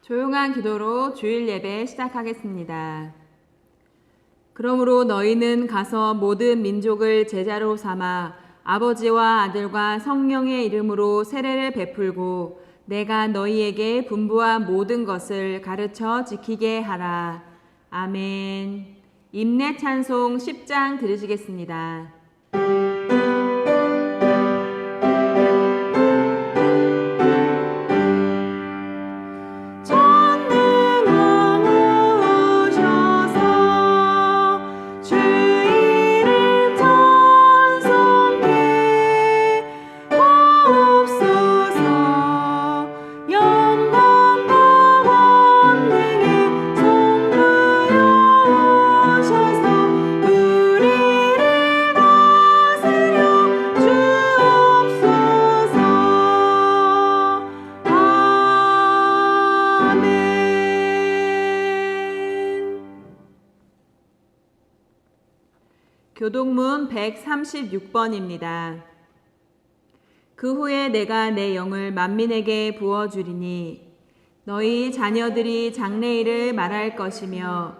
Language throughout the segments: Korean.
조용한 기도로 주일 예배 시작하겠습니다. 그러므로 너희는 가서 모든 민족을 제자로 삼아 아버지와 아들과 성령의 이름으로 세례를 베풀고 내가 너희에게 분부한 모든 것을 가르쳐 지키게 하라. 아멘. 임내 찬송 10장 들으시겠습니다. 교동문 136번입니다. 그 후에 내가 내 영을 만민에게 부어주리니 너희 자녀들이 장래일을 말할 것이며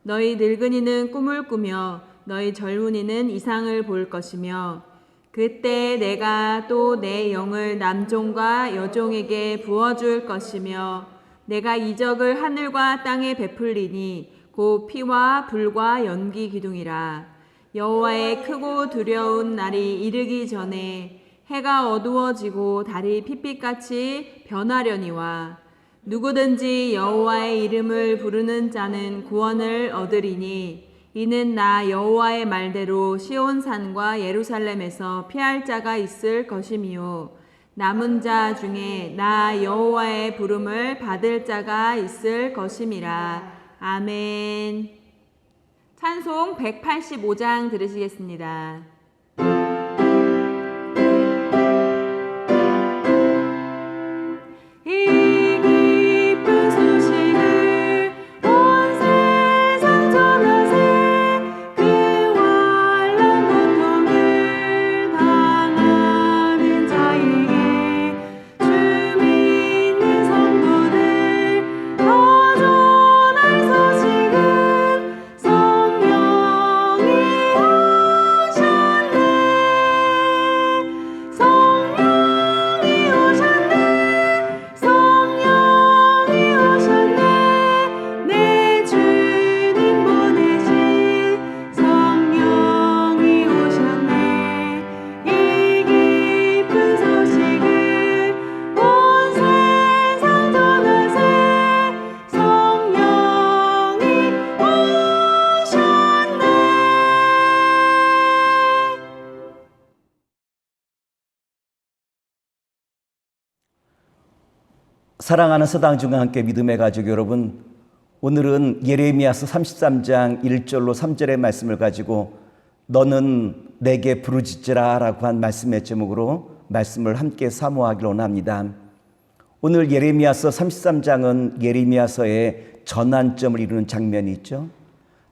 너희 늙은이는 꿈을 꾸며 너희 젊은이는 이상을 볼 것이며 그때 내가 또 내 영을 남종과 여종에게 부어줄 것이며 내가 이적을 하늘과 땅에 베풀리니 곧 피와 불과 연기 기둥이라. 여호와의 크고 두려운 날이 이르기 전에 해가 어두워지고 달이 핏빛같이 변하려니와 누구든지 여호와의 이름을 부르는 자는 구원을 얻으리니 이는 나 여호와의 말대로 시온산과 예루살렘에서 피할 자가 있을 것이미요 남은 자 중에 나 여호와의 부름을 받을 자가 있을 것임이라. 아멘. 찬송 185장 들으시겠습니다. 사랑하는 서당중과 함께 믿음의 가족 여러분, 오늘은 예레미야서 33장 1절로 3절의 말씀을 가지고 너는 내게 부르짖으라 라고 한 말씀의 제목으로 말씀을 함께 사모하기로 합니다. 오늘 예레미야서 33장은 예레미야서의 전환점을 이루는 장면이 있죠.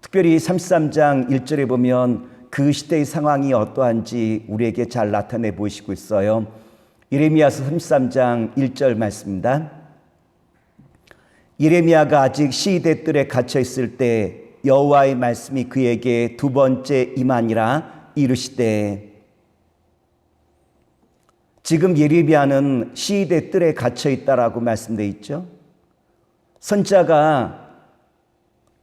특별히 33장 1절에 보면 그 시대의 상황이 어떠한지 우리에게 잘 나타내 보이시고 있어요. 예레미야서 33장 1절 말씀입니다. 예레미야가 아직 시대 뜰에 갇혀 있을 때 여호와의 말씀이 그에게 두 번째 임하니라 이르시되. 지금 예레미야는 시대 뜰에 갇혀 있다라고 말씀되어 있죠. 선자가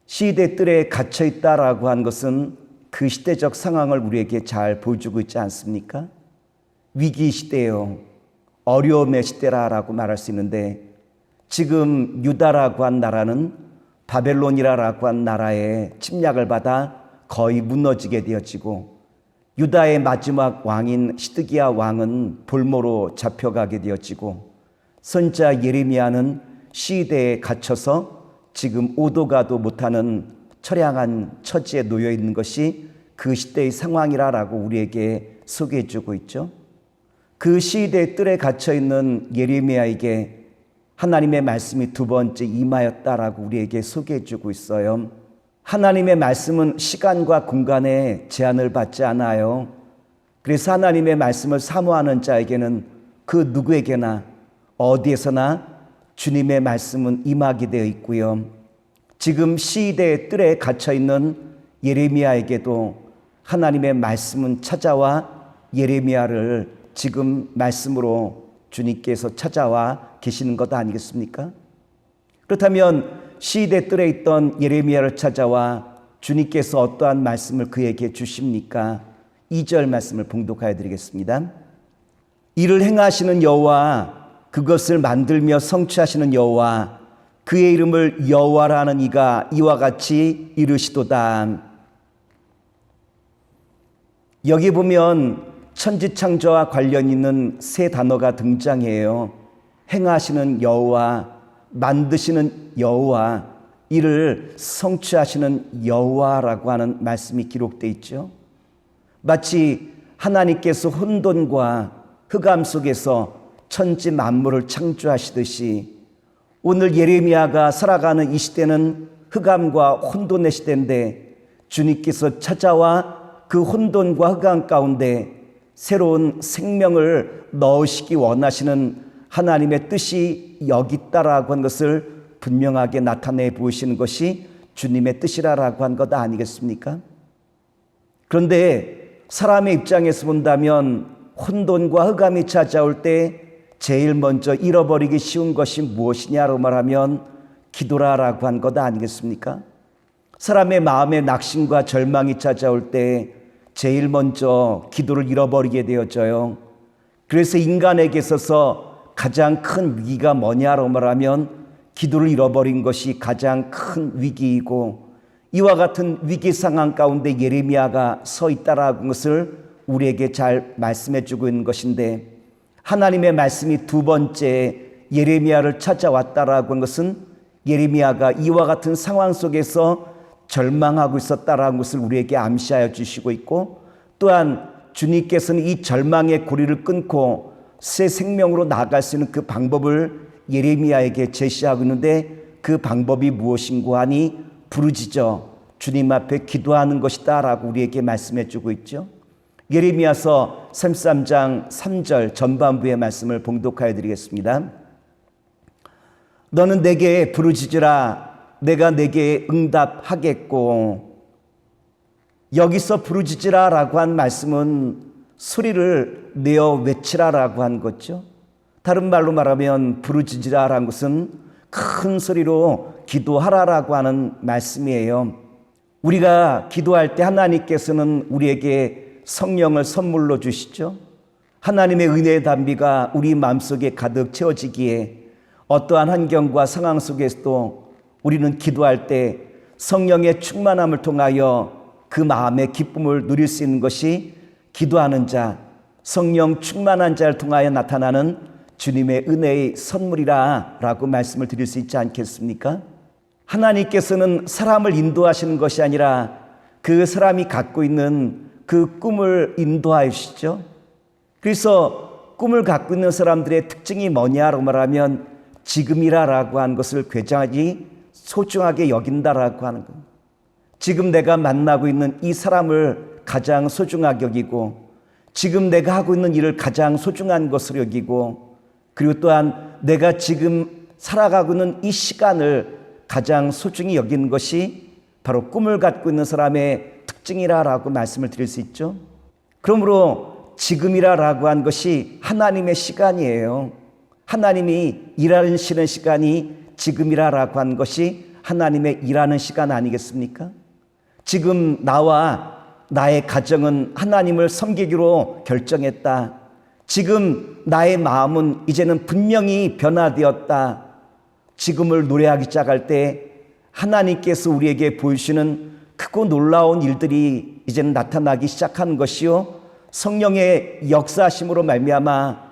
시대 뜰에 갇혀 있다라고 한 것은 그 시대적 상황을 우리에게 잘 보여주고 있지 않습니까? 위기 시대요, 어려움의 시대라고 말할 수 있는데, 지금 유다라고 한 나라는 바벨론이라고 한 나라의 침략을 받아 거의 무너지게 되어지고, 유다의 마지막 왕인 시드기야 왕은 볼모로 잡혀가게 되어지고, 선자 예레미야는 시대에 갇혀서 지금 오도 가도 못하는 처량한 처지에 놓여 있는 것이 그 시대의 상황이라고 우리에게 소개해 주고 있죠. 그 시대의 뜰에 갇혀 있는 예레미야에게 하나님의 말씀이 두 번째 임하였다라고 우리에게 소개해 주고 있어요. 하나님의 말씀은 시간과 공간에 제한을 받지 않아요. 그래서 하나님의 말씀을 사모하는 자에게는 그 누구에게나 어디에서나 주님의 말씀은 임하게 되어 있고요. 지금 시대의 뜰에 갇혀있는 예레미야에게도 하나님의 말씀은 찾아와 예레미야를 지금 말씀으로 주님께서 찾아와 계시는 것 아니겠습니까? 그렇다면 시대 뜰에 있던 예레미야를 찾아와 주님께서 어떠한 말씀을 그에게 주십니까? 2절 말씀을 봉독하여 드리겠습니다. 이를 행하시는 여호와, 그것을 만들며 성취하시는 여호와, 그의 이름을 여호와라 하는 이가 이와 같이 이르시도다. 여기 보면 천지창조와 관련 있는 세 단어가 등장해요. 행하시는 여호와, 만드시는 여호와, 이를 성취하시는 여호와라고 하는 말씀이 기록되어 있죠. 마치 하나님께서 혼돈과 흑암 속에서 천지 만물을 창조하시듯이 오늘 예레미야가 살아가는 이 시대는 흑암과 혼돈의 시대인데 주님께서 찾아와 그 혼돈과 흑암 가운데 새로운 생명을 넣으시기 원하시는 하나님의 뜻이 여기 있다라고 한 것을 분명하게 나타내 보이시는 것이 주님의 뜻이라고 한 것 아니겠습니까? 그런데 사람의 입장에서 본다면 혼돈과 흑암이 찾아올 때 제일 먼저 잃어버리기 쉬운 것이 무엇이냐고 말하면 기도라고 한 것 아니겠습니까? 사람의 마음에 낙심과 절망이 찾아올 때 제일 먼저 기도를 잃어버리게 되어져요. 그래서 인간에게 있어서 가장 큰 위기가 뭐냐고 말하면 기도를 잃어버린 것이 가장 큰 위기이고, 이와 같은 위기 상황 가운데 예레미야가 서 있다라는 것을 우리에게 잘 말씀해 주고 있는 것인데, 하나님의 말씀이 두 번째 예레미야를 찾아왔다라고 하는 것은 예레미야가 이와 같은 상황 속에서 절망하고 있었다라는 것을 우리에게 암시하여 주시고 있고, 또한 주님께서는 이 절망의 고리를 끊고 새 생명으로 나아갈 수 있는 그 방법을 예레미야에게 제시하고 있는데, 그 방법이 무엇인고 하니 부르짖어 주님 앞에 기도하는 것이다 라고 우리에게 말씀해 주고 있죠. 예레미야서 33장 3절 전반부의 말씀을 봉독하여 드리겠습니다. 너는 내게 부르짖으라, 내가 내게 응답하겠고. 여기서 부르짖으라 라고 한 말씀은 소리를 내어 외치라 라고 한 거죠. 다른 말로 말하면 부르짖으라 라는 것은 큰 소리로 기도하라라고 하는 말씀이에요. 우리가 기도할 때 하나님께서는 우리에게 성령을 선물로 주시죠. 하나님의 은혜의 담비가 우리 마음속에 가득 채워지기에 어떠한 환경과 상황 속에서도 우리는 기도할 때 성령의 충만함을 통하여 그 마음의 기쁨을 누릴 수 있는 것이 기도하는 자, 성령 충만한 자를 통하여 나타나는 주님의 은혜의 선물이라 라고 말씀을 드릴 수 있지 않겠습니까? 하나님께서는 사람을 인도하시는 것이 아니라 그 사람이 갖고 있는 그 꿈을 인도하여 주시죠. 그래서 꿈을 갖고 있는 사람들의 특징이 뭐냐라고 말하면 지금이라고 하는 것을 굉장히 소중하게 여긴다라고 하는 겁니다. 지금 내가 만나고 있는 이 사람을 가장 소중하게 여기고, 지금 내가 하고 있는 일을 가장 소중한 것으로 여기고, 그리고 또한 내가 지금 살아가고 있는 이 시간을 가장 소중히 여기는 것이 바로 꿈을 갖고 있는 사람의 특징이라고 말씀을 드릴 수 있죠. 그러므로 지금이라고 한 것이 하나님의 시간이에요. 하나님이 일하시는 시간이 지금이라고 한 것이 하나님의 일하는 시간 아니겠습니까? 지금 나와 나의 가정은 하나님을 섬기기로 결정했다. 지금 나의 마음은 이제는 분명히 변화되었다. 지금을 노래하기 시작할 때 하나님께서 우리에게 보여주시는 크고 놀라운 일들이 이제는 나타나기 시작하는 것이요, 성령의 역사심으로 말미암아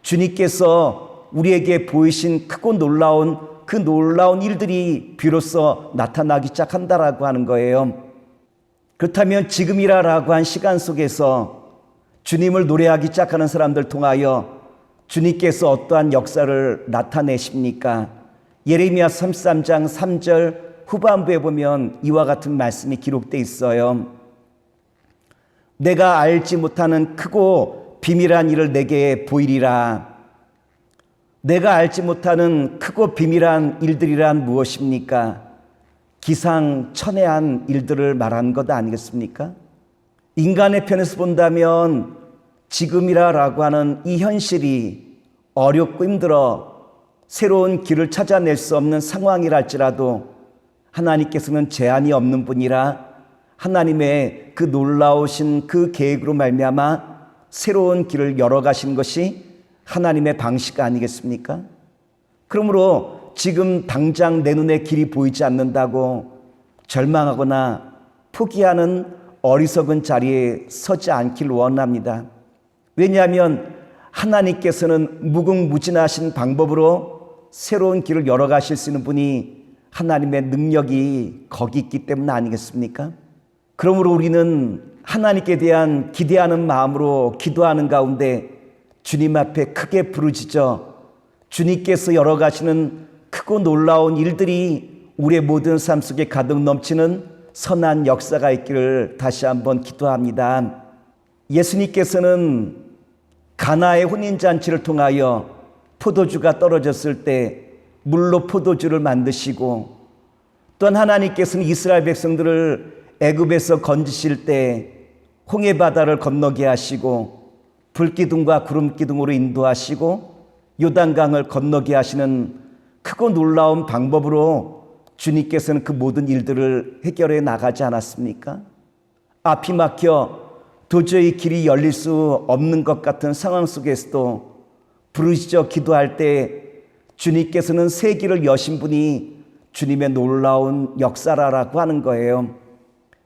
주님께서 우리에게 보이신 크고 놀라운 그 놀라운 일들이 비로소 나타나기 시작한다라고 하는 거예요. 그렇다면 지금이라고 한 시간 속에서 주님을 노래하기 시작하는 사람들 통하여 주님께서 어떠한 역사를 나타내십니까? 예레미야 33장 3절 후반부에 보면 이와 같은 말씀이 기록되어 있어요. 내가 알지 못하는 크고 비밀한 일을 내게 보이리라. 내가 알지 못하는 크고 비밀한 일들이란 무엇입니까? 기상천외한 일들을 말하는 것 아니겠습니까? 인간의 편에서 본다면 지금이라고 하는 이 현실이 어렵고 힘들어 새로운 길을 찾아낼 수 없는 상황이랄지라도 하나님께서는 제한이 없는 분이라 하나님의 그 놀라우신 그 계획으로 말미암아 새로운 길을 열어가신 것이 하나님의 방식 아니겠습니까? 그러므로 지금 당장 내 눈에 길이 보이지 않는다고 절망하거나 포기하는 어리석은 자리에 서지 않길 원합니다. 왜냐하면 하나님께서는 무궁무진하신 방법으로 새로운 길을 열어가실 수 있는 분이 하나님의 능력이 거기 있기 때문 아니겠습니까? 그러므로 우리는 하나님께 대한 기대하는 마음으로 기도하는 가운데 주님 앞에 크게 부르짖어 주님께서 열어가시는 크고 놀라운 일들이 우리의 모든 삶 속에 가득 넘치는 선한 역사가 있기를 다시 한번 기도합니다. 예수님께서는 가나의 혼인잔치를 통하여 포도주가 떨어졌을 때 물로 포도주를 만드시고, 또한 하나님께서는 이스라엘 백성들을 애굽에서 건지실 때 홍해 바다를 건너게 하시고 불기둥과 구름기둥으로 인도하시고 요단강을 건너게 하시는 크고 놀라운 방법으로 주님께서는 그 모든 일들을 해결해 나가지 않았습니까? 앞이 막혀 도저히 길이 열릴 수 없는 것 같은 상황 속에서도 부르짖어 기도할 때 주님께서는 새 길을 여신 분이 주님의 놀라운 역사라고 하는 거예요.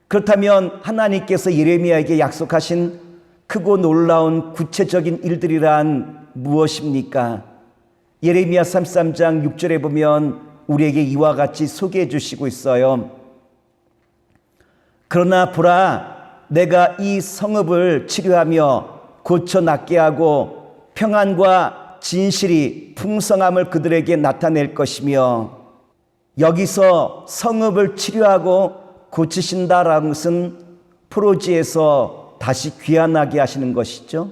그렇다면 하나님께서 예레미야에게 약속하신 크고 놀라운 구체적인 일들이란 무엇입니까? 예레미야 33장 6절에 보면 우리에게 이와 같이 소개해 주시고 있어요. 그러나 보라, 내가 이 성읍을 치료하며 고쳐 낫게 하고 평안과 진실이 풍성함을 그들에게 나타낼 것이며, 여기서 성읍을 치료하고 고치신다라는 것은 포로지에서 다시 귀환하게 하시는 것이죠.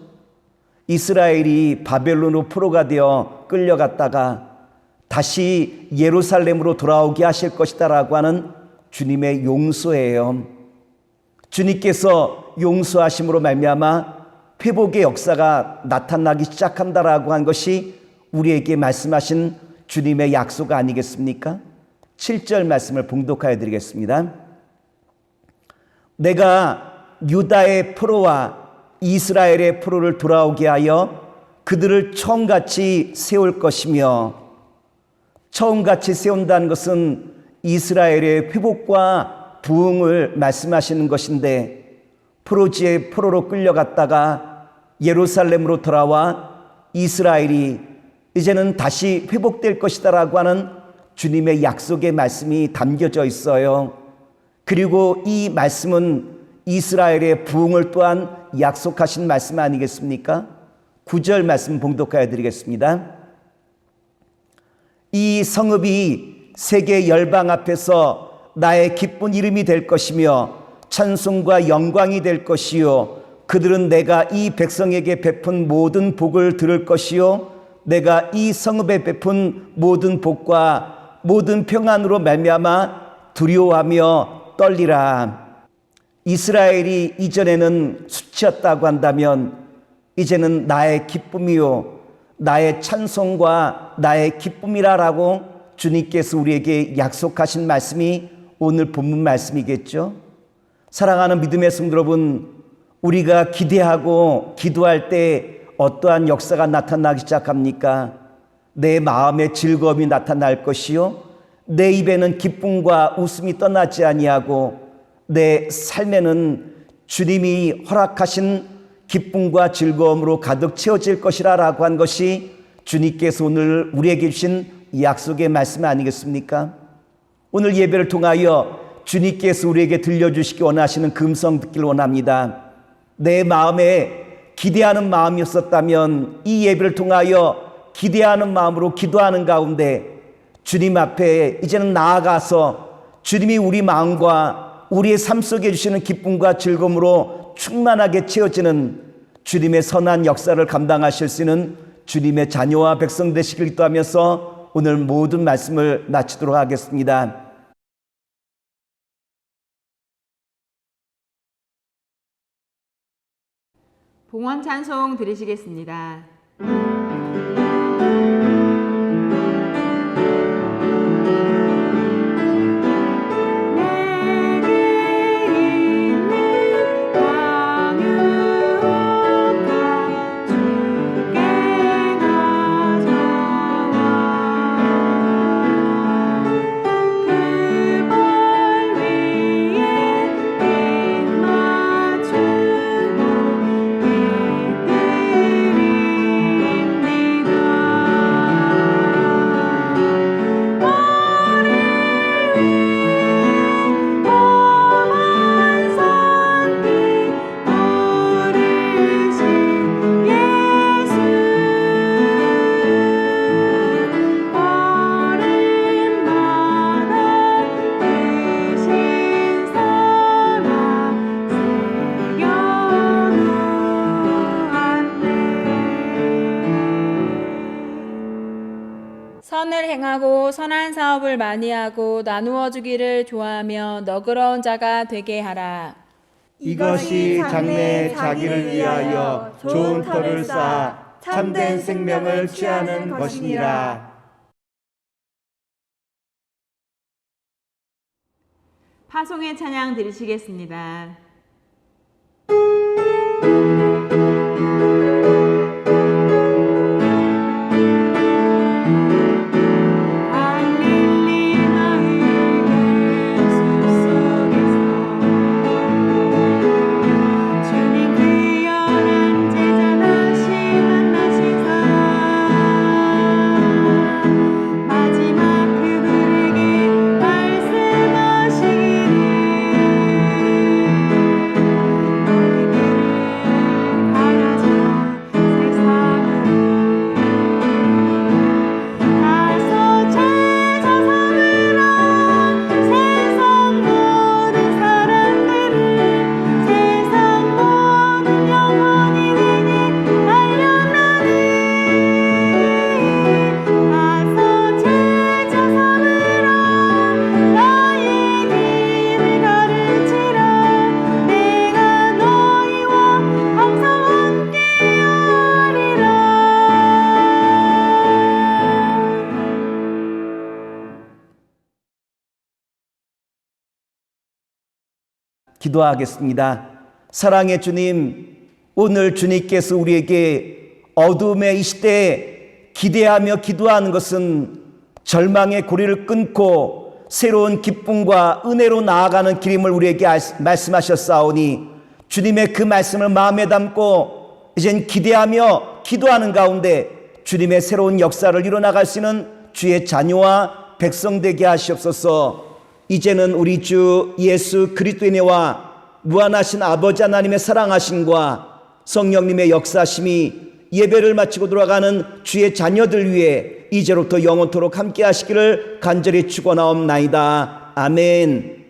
이스라엘이 바벨론으로 포로가 되어 끌려갔다가 다시 예루살렘으로 돌아오게 하실 것이다라고 하는 주님의 용서예요. 주님께서 용서하심으로 말미암아 회복의 역사가 나타나기 시작한다라고 한 것이 우리에게 말씀하신 주님의 약속 아니겠습니까? 7절 말씀을 봉독하여 드리겠습니다. 내가 유다의 포로와 이스라엘의 포로를 돌아오게 하여 그들을 처음같이 세울 것이며, 처음같이 세운다는 것은 이스라엘의 회복과 부흥을 말씀하시는 것인데, 포로지에 포로로 끌려갔다가 예루살렘으로 돌아와 이스라엘이 이제는 다시 회복될 것이다라고 하는 주님의 약속의 말씀이 담겨져 있어요. 그리고 이 말씀은 이스라엘의 부흥을 또한 약속하신 말씀 아니겠습니까? 9절 말씀 봉독하여 드리겠습니다. 이 성읍이 세계 열방 앞에서 나의 기쁜 이름이 될 것이며 찬송과 영광이 될 것이요, 그들은 내가 이 백성에게 베푼 모든 복을 들을 것이요, 내가 이 성읍에 베푼 모든 복과 모든 평안으로 말미암아 두려워하며 떨리라. 이스라엘이 이전에는 수치였다고 한다면 이제는 나의 기쁨이요 나의 찬송과 나의 기쁨이라라고 주님께서 우리에게 약속하신 말씀이 오늘 본문 말씀이겠죠. 사랑하는 믿음의 성도 여러분, 우리가 기대하고 기도할 때 어떠한 역사가 나타나기 시작합니까? 내 마음에 즐거움이 나타날 것이요, 내 입에는 기쁨과 웃음이 떠나지 아니하고 내 삶에는 주님이 허락하신 기쁨과 즐거움으로 가득 채워질 것이라고 한 것이 주님께서 오늘 우리에게 주신 약속의 말씀 아니겠습니까? 오늘 예배를 통하여 주님께서 우리에게 들려주시기 원하시는 그 음성 듣기를 원합니다. 내 마음에 기대하는 마음이었었다면 이 예배를 통하여 기대하는 마음으로 기도하는 가운데 주님 앞에 이제는 나아가서 주님이 우리 마음과 우리의 삶 속에 주시는 기쁨과 즐거움으로 충만하게 채워지는 주님의 선한 역사를 감당하실 수 있는 주님의 자녀와 백성 되시길 기도하면서 오늘 모든 말씀을 마치도록 하겠습니다. 봉헌 찬송 드리시겠습니다. 선을 행하고 선한 사업을 많이 하고 나누어 주기를 좋아하며 너그러운 자가 되게 하라. 이것이 장래에 자기를 위하여 좋은 터를 쌓아 참된 생명을 취하는 것이니라. 파송의 찬양 드리시겠습니다. 기도하겠습니다. 사랑의 주님, 오늘 주님께서 우리에게 어둠의 이 시대에 기대하며 기도하는 것은 절망의 고리를 끊고 새로운 기쁨과 은혜로 나아가는 길임을 우리에게 말씀하셨사오니 주님의 그 말씀을 마음에 담고 이젠 기대하며 기도하는 가운데 주님의 새로운 역사를 이뤄나갈 수 있는 주의 자녀와 백성 되게 하시옵소서. 이제는 우리 주 예수 그리스도의 은혜와 무한하신 아버지 하나님의 사랑하심과 성령님의 역사심이 예배를 마치고 돌아가는 주의 자녀들 위해 이제로부터 영원토록 함께 하시기를 간절히 축원하옵나이다. 아멘.